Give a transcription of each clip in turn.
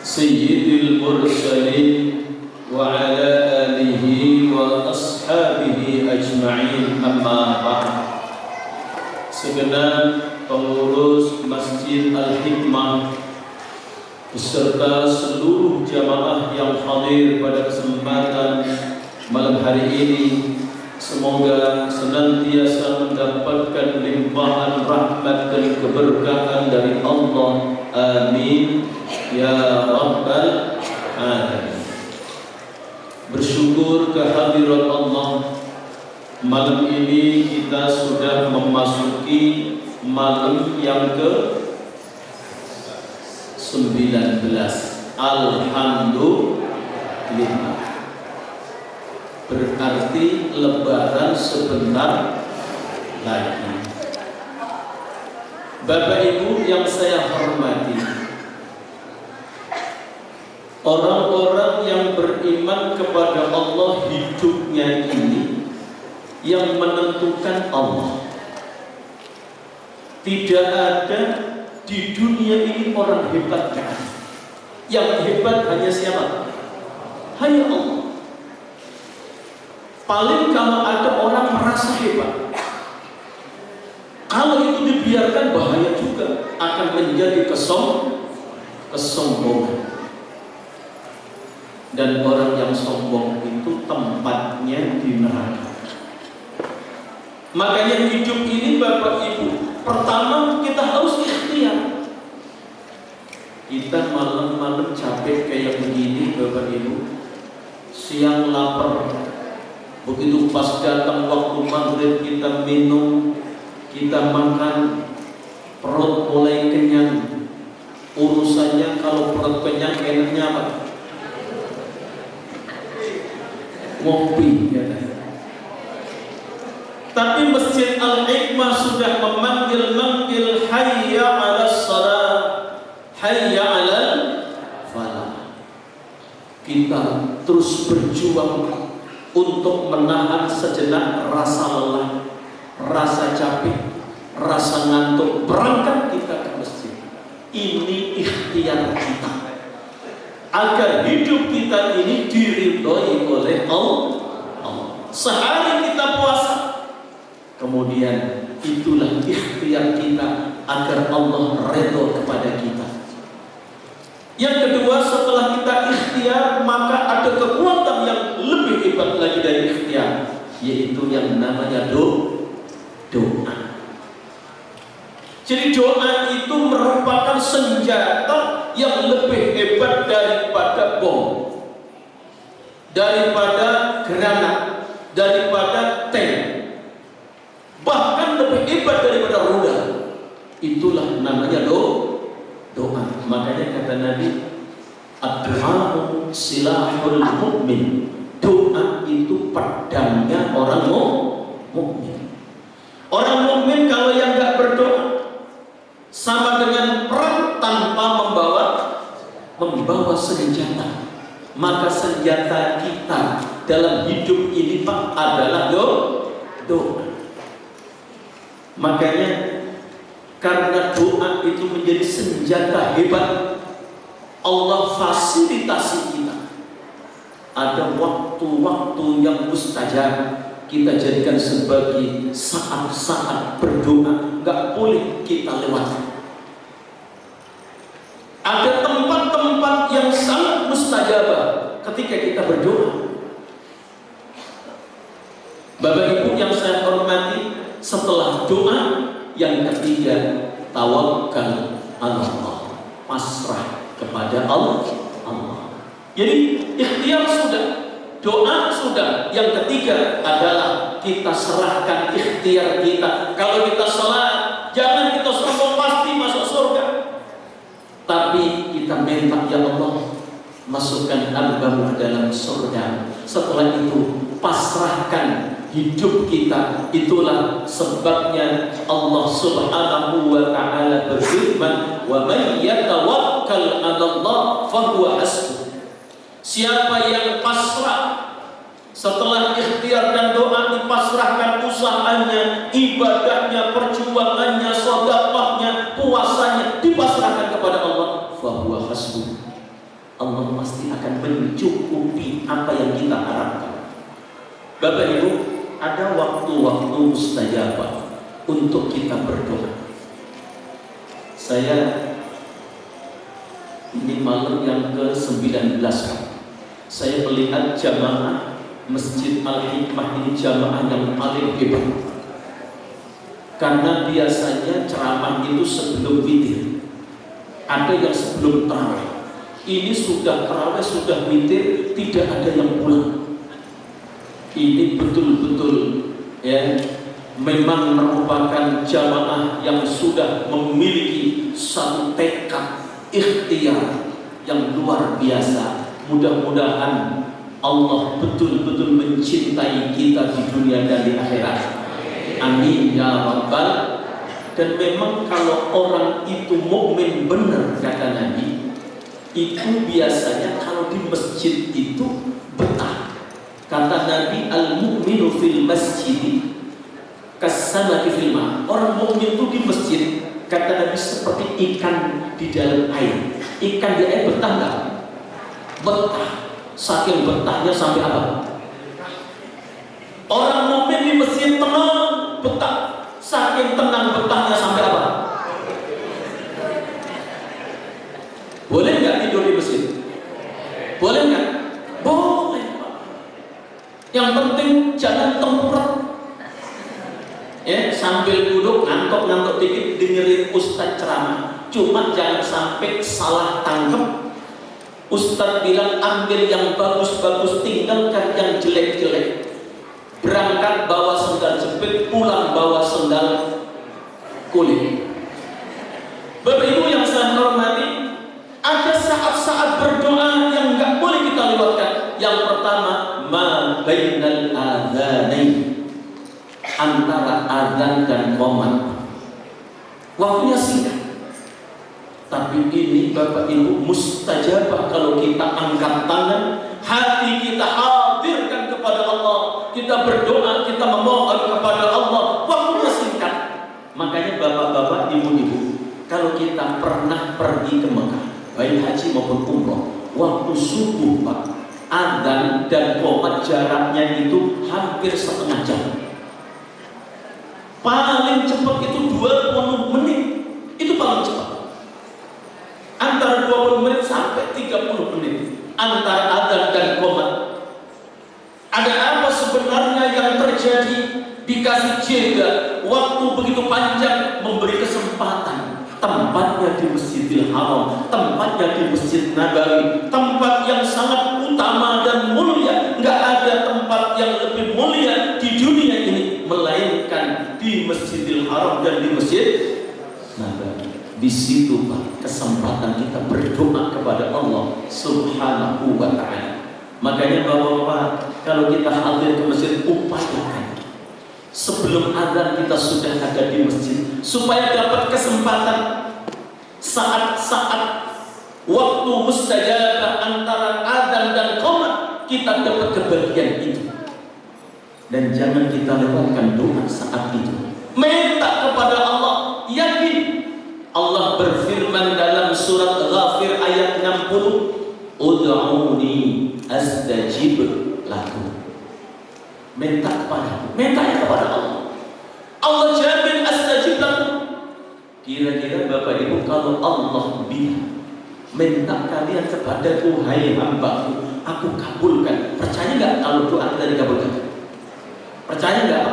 Sayyidil Mursalin wa ala alihi wa ashabihi ajma'in, amma ba'd. Segenap pengurus Masjid Al-Hikmah beserta seluruh jamaah yang hadir pada kesempatan malam hari ini, semoga senantiasa mendapatkan limpahan rahmat dan keberkahan dari Allah. Amin ya rabbal alamin. Bersyukur kehadirat Allah, malam ini kita sudah memasuki malam yang ke-19. Alhamdulillah. Berarti lebaran sebentar lagi. Bapak Ibu yang saya hormati, orang-orang yang beriman kepada Allah, hidupnya ini yang menentukan Allah. Tidak ada di dunia ini orang hebat. Yang hebat hanya siapa? Hanya Allah. Paling kalau ada orang merasa hebat, kalau itu dibiarkan bahaya juga, akan menjadi kesombongan. Dan orang yang sombong itu tempatnya di neraka. Makanya hidup ini Bapak Ibu, pertama kita harus ikhtiar. Kita malam-malam capek kayak begini Bapak Ibu, siang lapar, begitu pas datang waktu maghrib kita minum, kita makan, perut mulai kenyang. Urusannya kalau perut kenyang enaknya apa? Ngopi, ya kan? Tapi Masjid Al-Hikmah sudah memanggil-manggil, hayya 'alas shalah, hayya 'alal falah. Kita terus berjuang untuk menahan sejenak rasa lelah, rasa capek, rasa ngantuk, berangkat kita ke masjid. Ini ikhtiar kita agar hidup kita ini diridhoi oleh Allah. Sehari kita puasa, kemudian itulah ikhtiar kita agar Allah ridho kepada kita. Yang kedua, setelah kita ikhtiar, maka ada kekuatan yang lebih hebat lagi dari ikhtiar, yaitu yang namanya doa. Jadi doa itu merupakan senjata yang lebih hebat daripada bom, daripada granat, daripada tank, bahkan lebih hebat daripada rudal. Itulah namanya doa. Makanya kata Nabi, ad-du'a'u silahul mu'min. Doa itu pedangnya orang mukmin. Orang mukmin kalau yang enggak berdoa sama dengan perang tanpa membawa senjata. Maka senjata kita dalam hidup ini Pak adalah doa. Makanya karena doa itu menjadi senjata hebat, Allah fasilitasi kita. Ada waktu-waktu yang mustajab, kita jadikan sebagai saat-saat berdoa, gak boleh kita lewati. Ada tempat-tempat yang sangat mustajabah ketika kita berdoa. Bapak Ibu yang saya hormati, setelah doa, yang ketiga, tawakal Allah, pasrah kepada Allah. Jadi ikhtiar sudah, doa sudah. Yang ketiga adalah kita serahkan ikhtiar kita. Kalau kita salat, jangan kita sombong pasti masuk surga, tapi kita minta, ya Allah, masukkan hambamu ke dalam surga. Setelah itu pasrahkan hidup kita. Itulah sebabnya Allah Subhanahu wa ta'ala berfirman, wa may yatawakkal 'ala Allah fahuwa hasbuh. Siapa yang pasrah setelah ikhtiar dan doa, dipasrahkan usahanya, ibadahnya, perjuangannya, sedekahnya, puasanya, dipasrahkan kepada Allah, fahuwa hasbuh. Allah pasti akan mencukupi apa yang kita harapkan. Bapak Ibu, ada waktu-waktu mustajabah untuk kita berdoa. Saya ini malam yang ke-19 saya melihat jamaah Masjid Al-Hikmah ini jamaah yang paling hebat. Karena biasanya ceramah itu sebelum witir, ada yang sebelum tarawih. Ini sudah tarawih, sudah witir, tidak ada yang pulang. Ini betul-betul ya, memang merupakan jamaah yang sudah memiliki satu tekad ikhtiar yang luar biasa. Mudah-mudahan Allah betul-betul mencintai kita di dunia dan di akhirat. Amin ya rabbal. Dan memang kalau orang itu mukmin benar, kata Nabi, itu biasanya kalau di masjid itu betah. Kata Nabi, al-mu'minu fil masjid kasamaki fil ma. Orang mukmin itu di masjid, kata Nabi, seperti ikan di dalam air. Ikan di air betah enggak? Betah. Saking betahnya sampai apa? Orang mukmin di masjid tenang, betah. Saking tenang betahnya sampai apa? Boleh nggak tidur di masjid? Boleh nggak? Boleh. Yang penting jangan tengkurap. Ya, sambil duduk ngantuk dikit dengerin Ustadz ceramah. Cuma jangan sampai salah tangkap. Ustadz bilang ambil yang bagus-bagus, tinggalkan yang jelek-jelek. Berangkat bawa sendal jepit, pulang bawa sendal kulit. Bapak Ibu yang saya hormati, ada saat-saat berdoa yang nggak boleh kita lewatkan. Yang pertama, ma bainal adzanain, antara adzan dan qomat. Waktunya singkat, tapi ini Bapak Ibu mustajabah kalau kita angkat tangan, hati kita hadirkan kepada Allah, kita berdoa, kita memohon kepada Allah. Waktunya singkat. Makanya bapak-bapak, ibu-ibu, kalau kita pernah pergi ke Mekah, baik haji maupun umroh, waktu subuh Pak, adzan dan qomat jaraknya itu hampir setengah jam. Paling cepat itu 20 menit. Itu paling cepat. Antara 20 menit sampai 30 menit antara adzan dan qomat. Ada apa sebenarnya yang terjadi? Dikasih jeda, waktu begitu panjang, memberi kesempatan. Tempatnya di Masjidil Haram, tempatnya di Masjid Nabawi, tempat yang sangat utama dan mulia. Nggak ada tempat yang lebih mulia di dunia ini melainkan di Masjidil Haram dan di Masjid Nabawi. Di situ Pak, kesempatan kita berdoa kepada Allah Subhanahu wa ta'ala. Makanya Bapak-bapak, kalau kita hadir ke masjid, upayakan sebelum adzan kita sudah ada di masjid, supaya dapat kesempatan saat-saat waktu mustajabah antara adzan dan qomat, kita dapat kebahagiaan itu. Dan jangan kita lewatkan doa saat itu. Minta kepada Allah, yakin. Allah berfirman dalam surat Ghafir ayat 60, ud'uni astajib lakum. Minta kepada Allah. Allah jamin astajib lakum. Kira-kira Bapak Ibu, kalau Allah bilang minta kalian kepadaku, hai hambaku, aku kabulkan. Percaya nggak kalau doa kita dikabulkan? Percaya nggak?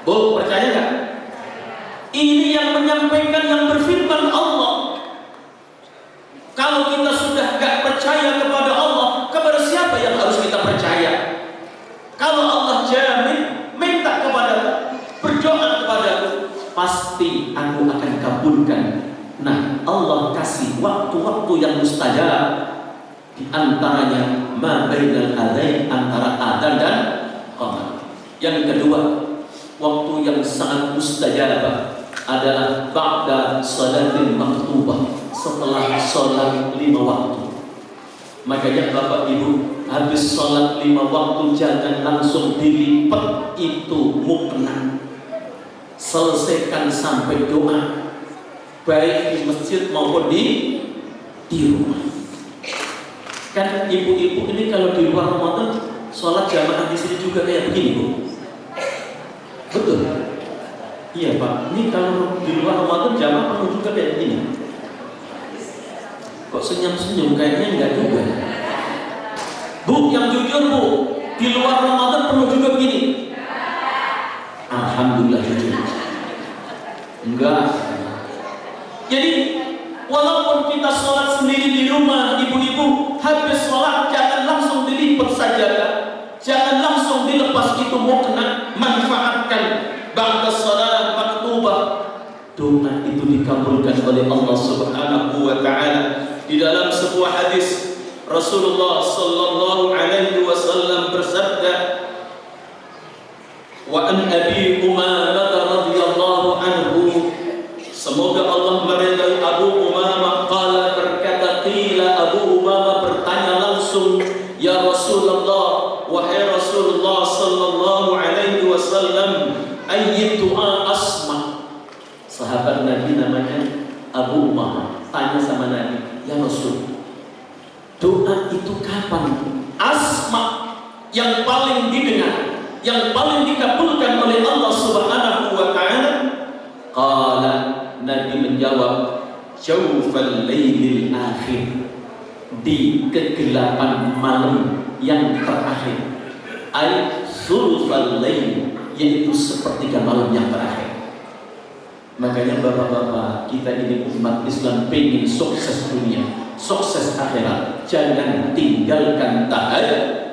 Oh, percaya nggak? Ini yang menyampaikan, yang berfirman Allah. Kalau kita sudah gak percaya kepada Allah, kepada siapa yang harus kita percaya? Kalau Allah jamin, minta kepadaku, berdoa kepadaku, pasti aku akan kabulkan. Nah, Allah kasih waktu-waktu yang mustajab. Di antaranya ma bainal adzan, antara adzan dan qomat. Yang kedua, waktu yang sangat mustajab adalah ba'da sholatil maktubah, setelah sholat 5 waktu. Makanya Bapak Ibu, habis sholat 5 waktu jangan langsung dilipat itu mukena. Selesaikan sampai doa, baik di masjid maupun di rumah. Kan ibu-ibu ini kalau di luar Ramadan sholat jamaah di sini juga kayak begini, Bu. Betul? Iya, Pak. Ini kalau di luar Ramadan jamaah penuh juga kayak begini. Kok senyum-senyum? Kayaknya enggak juga. Bu, yang jujur, Bu. Di luar Ramadan penuh juga begini. Alhamdulillah jujur. Enggak. Jadi walaupun kita sholat sendiri di rumah, ibu-ibu, habis sholat jangan langsung dilipat sajadah, jangan langsung dilepas, itu mau kena, manfaatkan ba'da sholat maktubah. Doa itu dikabulkan oleh Allah Subhanahu wa Ta'ala. Di dalam sebuah hadis Rasulullah sallallahu alaihi wasallam bersabda, wa an Abi Umamah radhiyallahu anhu, semoga Allah meridai Abu Umamah, qala, berkata, qila, Abu Umamah bertanya langsung, ya Rasulullah, wahai Rasulullah sallallahu alaihi wasallam, ayyi du'a asma. Sahabat Nabi namanya Abu Umamah tanya sama Nabi, ya Rasul, doa itu kapan asma yang paling didengar, yang paling dikabulkan oleh Allah Subhanahu wa Ta'ala? Qala, Nabi menjawab, jawfal lailil akhir, di kegelapan malam yang terakhir, ay sulfal lail, yaitu sepertiga malam yang terakhir. Makanya bapak-bapak, kita ini umat Islam pengen sukses dunia, sukses akhirat, jangan tinggalkan tahajud.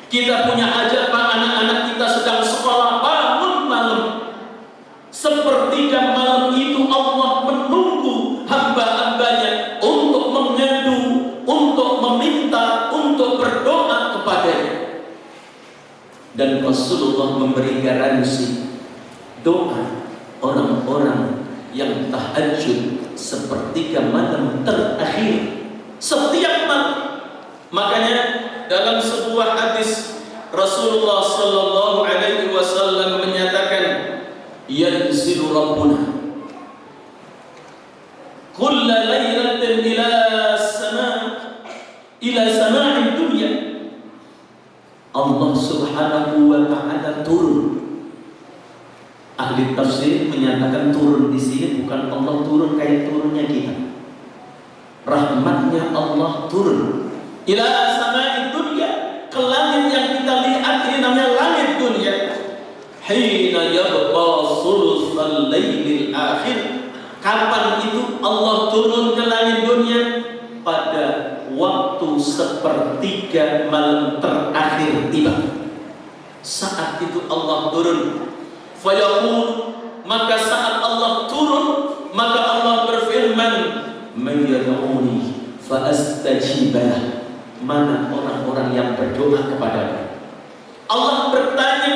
Kita punya hajat, Pak, anak-anak kita sedang sekolah, bangun malam. Sepertiga malam itu Allah menunggu hamba-hambanya untuk mengadu, untuk meminta, untuk berdoa kepadanya. Dan Rasulullah memberi garansi doa orang-orang yang tahajud sepertiga malam terakhir setiap malam. Makanya dalam sebuah hadis Rasulullah sallallahu alaihi wasallam menyatakan, yanzilu rabbuna kulla lailatin ila sama'id dunya. Allah Subhanahu wa Ta'ala turun. Ahli tafsir menyatakan turun di sini bukan Allah turun kayak turunnya kita. Rahmatnya Allah turun ila sama'id dunya, ke langit yang kita lihat ini namanya langit dunia. Hina yabqa sulusal lailil akhir. Kapan itu Allah turun ke langit dunia? Pada waktu sepertiga malam terakhir tiba. Saat itu Allah turun. Fayaqul, maka saat Allah turun, maka Allah berfirman, man yad'uni fa astajibah. Mana orang-orang yang berdoa kepadaku? Allah bertanya,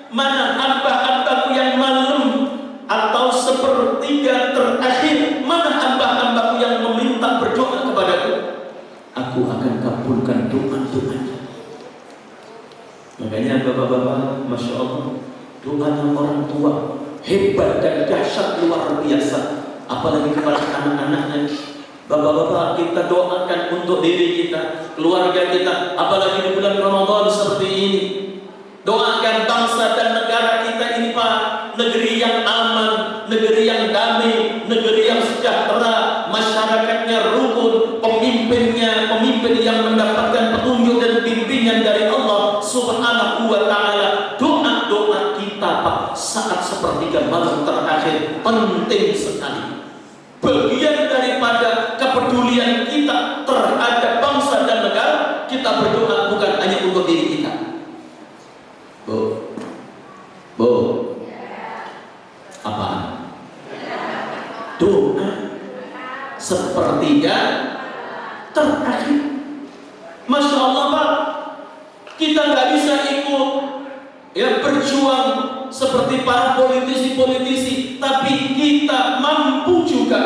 mana hamba-hambaku yang malam atau sepertiga terakhir, mana hamba-hambaku yang meminta berdoa kepadaku? Aku akan kabulkan doa-doanya. Makanya bapak-bapak, Masya Allah, doanya orang tua hebat dan dahsyat luar biasa, apalagi kepada anak-anaknya. Bapak-bapak, kita doakan untuk diri kita, keluarga kita, apalagi di bulan Ramadan seperti ini. Doakan bangsa dan negara kita ini, Pak, negeri yang aman, negeri yang damai, negeri yang sejahtera, masyarakatnya rukun, pemimpinnya pemimpin yang mendapatkan petunjuk dan bimbingan dari Allah Subhanahu wa Ta'ala. Doa-doa kita, Pak, saat sepertiga malam terakhir penting sekali. Bagian daripada kepedulian kita terhadap bangsa dan negara, kita berdoa bukan hanya untuk diri kita. Bu, apa? Doa sepertiga terakhir. Masya Allah, Pak, kita nggak bisa ikut ya berjuang seperti para politisi-politisi, tapi kita mampu juga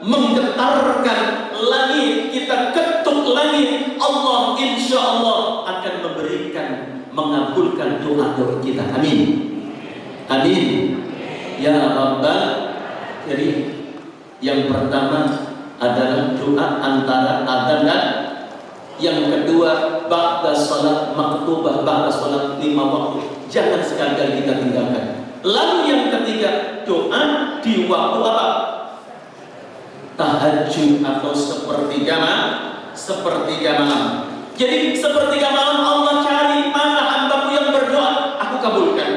menggetarkan langit, kita ketuk langit. Allah insya Allah akan memberikan, mengabulkan doa-doa kita. Amin. Amin. Ya Rabbal. Jadi yang pertama adalah doa antara adzan dan Yang kedua, ba'da salat maktubah, ba'da salat 5 waktu. Jangan sekali-kali kita tinggalkan. Lalu yang ketiga, doa di waktu apa? Tahajud atau sepertiga malam. Jadi sepertiga malam Allah cari mana hambaku yang berdoa, aku kabulkan.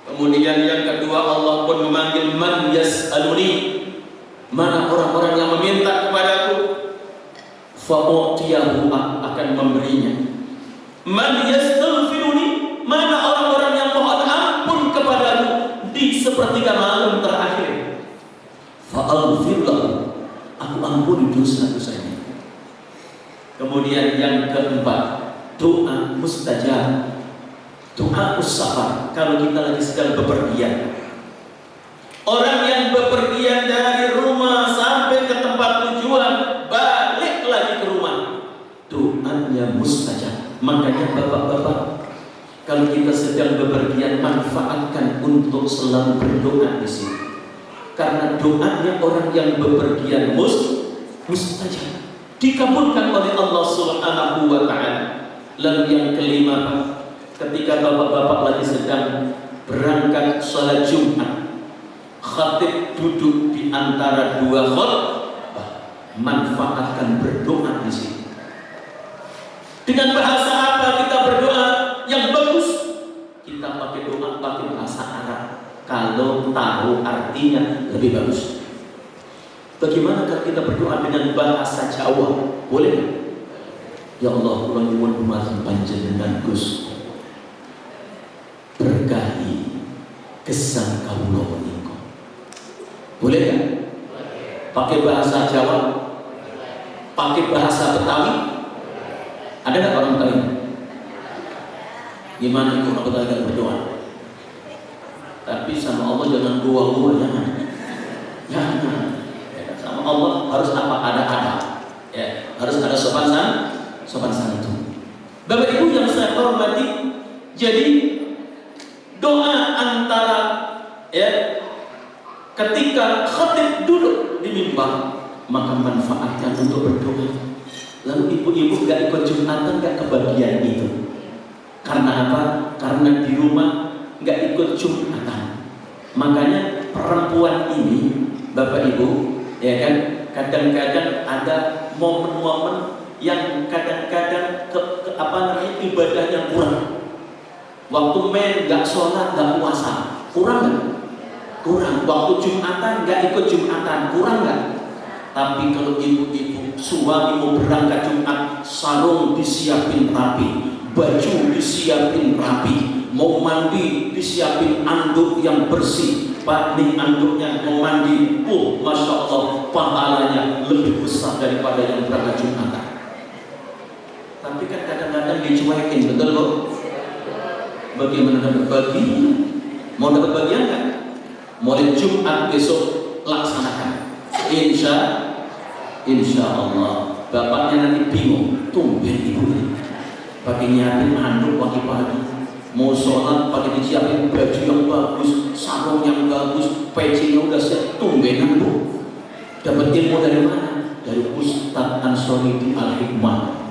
Kemudian yang kedua, Allah pun memanggil man yas'aluni, mana orang-orang yang meminta kepadaku, fa'utiyahu, akan memberinya. Man yastaghfiruni, mana orang-orang yang mohon ampun kepadaku di sepertiga malam terakhir, fa'aghfir lahu, aku ampuni dosa-dosanya. Kemudian yang keempat, doa mustajab, doa usafar. Kalau kita lagi sedang bepergian, orang yang bepergian dari rumah sampai ke tempat tujuan, balik lagi ke rumah, doanya mustajab. Makanya bapak-bapak, kalau kita sedang bepergian, manfaatkan untuk selalu berdoa di sini. Karena doanya orang yang bepergian mustajab, dikabulkan oleh Allah Subhanahu wa ta'ala. Lalu yang kelima, ketika bapak-bapak lagi sedang berangkat sholat Jumat, khatib duduk di antara dua khutbah, manfaatkan berdoa di sini. Dengan bahasa apa kita berdoa yang bagus? Kita pakai doa pakai bahasa Arab. Kalau tahu artinya lebih bagus. Bagaimana kalau kita berdoa dengan bahasa Jawa? Boleh? Ya Allah, kula nyuwun dumateng panjenengan Gus, berkahi gesang kawula menika. Boleh kan? Pakai bahasa Jawa? Pakai bahasa Betawi? Ada nggak orang Betawi? Gimana itu orang Betawi berdoa? Tapi sama Allah jangan gua jangan. Jangan. Sama Allah harus apa? Ada. Ya, harus ada sopan santun. Bapak Ibu yang saya hormati, jadi doa antara ketika khatib duduk di mimbar, maka manfaatkan untuk berdoa. Lalu ibu-ibu gak ikut Jumatan, gak kebagian itu. Karena apa? Karena di rumah gak ikut Jumatan. Makanya perempuan ini, Bapak Ibu, ya kan, kadang-kadang ada momen-momen yang kadang-kadang ibadahnya kurang. Waktu gak sholat, gak puasa, kurang gak? Kurang. Waktu Jumatan gak ikut Jumatan, kurang gak? Tapi kalau ibu-ibu, suami mau berangkat Jumat, sarung disiapin rapi, baju disiapin rapi, mau mandi disiapin anduk yang bersih. Pak, nih anduknya mau mandi, Masya Allah, pahalanya lebih besar daripada yang berangkat Jumatan. Tapi kan kadang-kadang dicuekin, betul kok? Bagaimana dapat bagian? Mau dapat bagian kan? Mulai Jumat besok laksanakan. Insya Allah. Bapaknya nanti bingung, tumben ibu ini pakai nyiapin handuk pagi-pagi, mau sholat pakai disiapin baju yang bagus, sarung yang bagus, pecinya udah siap, tumbenan bu. Dapat ilmu dari mana? Dari Ustadz Ansori Al-Hikmah.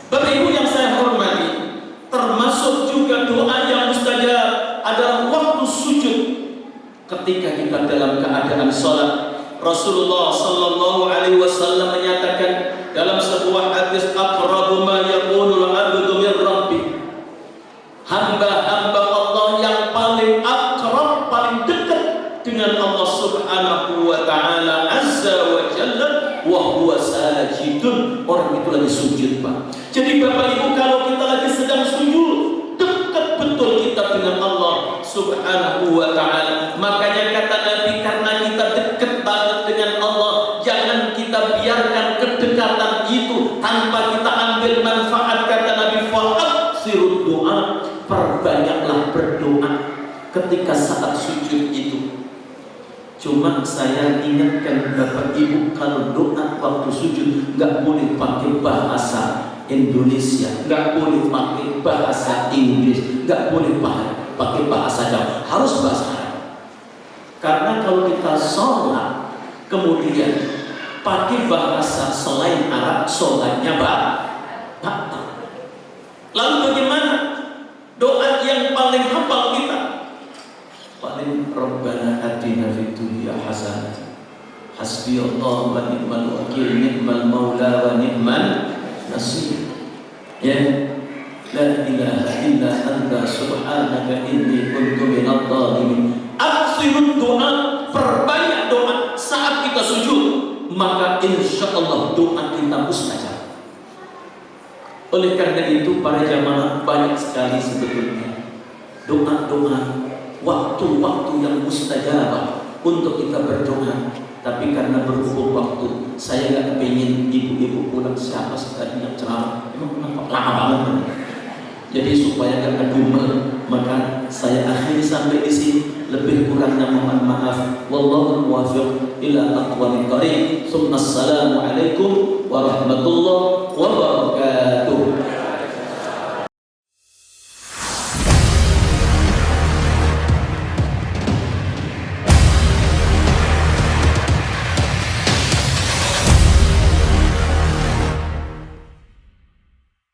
Bapak Ibu yang saya hormati, termasuk juga doa yang mustajab adalah waktu sujud. Ketika kita dalam keadaan sholat, Rasulullah Sallallahu Alaihi Wasallam menyatakan dalam sebuah hadis, aqrabu ma yakunul abdu min rabbih, hamba-hamba Allah yang paling akrab, paling dekat dengan Allah Subhanahu wa Ta'ala Azza wa Jalla, wa huwa sajidun. Orang itu lagi sujud, Pak. Jadi Bapak Ibu, kalau kita lagi sedang sujud, dekat betul kita dengan Allah Subhanahu wa Ta'ala. Makanya kata Nabi, karena kita dekat banget dengan Allah, jangan kita biarkan kedekatan itu tanpa kita ambil manfaat. Kata Nabi, fa'aksirud doa, perbanyaklah berdoa ketika saat sujud itu. Cuma saya ingatkan Bapak Ibu, kalau doa waktu sujud nggak boleh pakai bahasa Indonesia, nggak boleh pakai bahasa Inggris, nggak boleh pakai bahasa Jawa, harus bahasa Arab. Karena kalau kita sholat kemudian pakai bahasa selain Arab, sholatnya batal. Lalu bagaimana doa yang paling hafal kita? Paling Rabbana atina fid dunya hasanah, hasbiyallahu wa ni'mal wakil, ni'mal maula wa ni'mal nasir. Ya, la ilaha illa anta subhanaka inni kuntu minadh dhalimin. Aksirut doa, perbanyak doa saat kita sujud, maka insya Allah doa kita mustajab. Oleh karena itu para jamaah, banyak sekali sebetulnya doa-doa, waktu-waktu yang mustajab untuk kita berdoa. Tapi karena berhubung waktu, saya gak pengen ibu-ibu pulang. Siapa tadi yang ceramah? Emang kenapa? Lama banget. Jadi supaya gak ngedumel, maka saya akhiri sampai di sini. Lebih kurangnya mohon maaf. Wallahu muwaffiq ila aqwamit thariq. Assalamualaikum warahmatullahi wabarakatuh.